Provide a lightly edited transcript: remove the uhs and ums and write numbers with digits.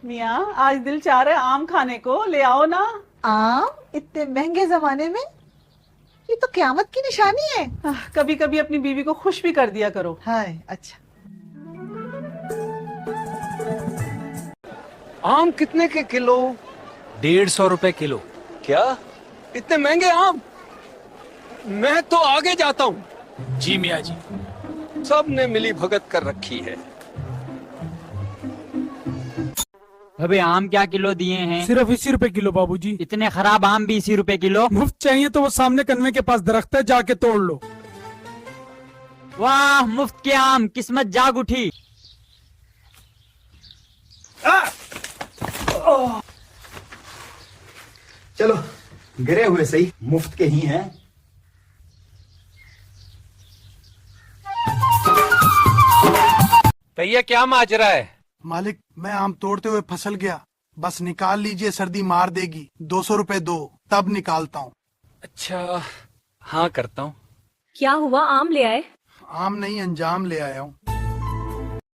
मियाँ आज दिल चाह रहा है आम खाने को, ले आओ ना। आम इतने महंगे जमाने में? ये तो क्यामत की निशानी है। कभी कभी अपनी बीवी को खुश भी कर दिया करो। हाय अच्छा। आम कितने के किलो? 150 रुपए किलो। क्या इतने महंगे आम? मैं तो आगे जाता हूँ। जी मियाँ जी। सब ने मिली भगत कर रखी है। अबे आम क्या किलो दिए हैं? सिर्फ 80 रुपए किलो बाबूजी। इतने खराब आम भी 80 रुपए किलो? मुफ्त चाहिए तो वो सामने कन्वे के पास दरख्त है, जाके तोड़ लो। वाह मुफ्त के आम, किस्मत जाग उठी। चलो गिरे हुए सही, मुफ्त के ही हैं। भैया क्या माजरा है? मालिक मैं आम तोड़ते हुए फसल गया, बस निकाल लीजिए, सर्दी मार देगी। 200 रुपए दो, तब निकालता हूँ। अच्छा हाँ करता हूँ। क्या हुआ, आम ले आए? आम नहीं अंजाम ले आया हूँ।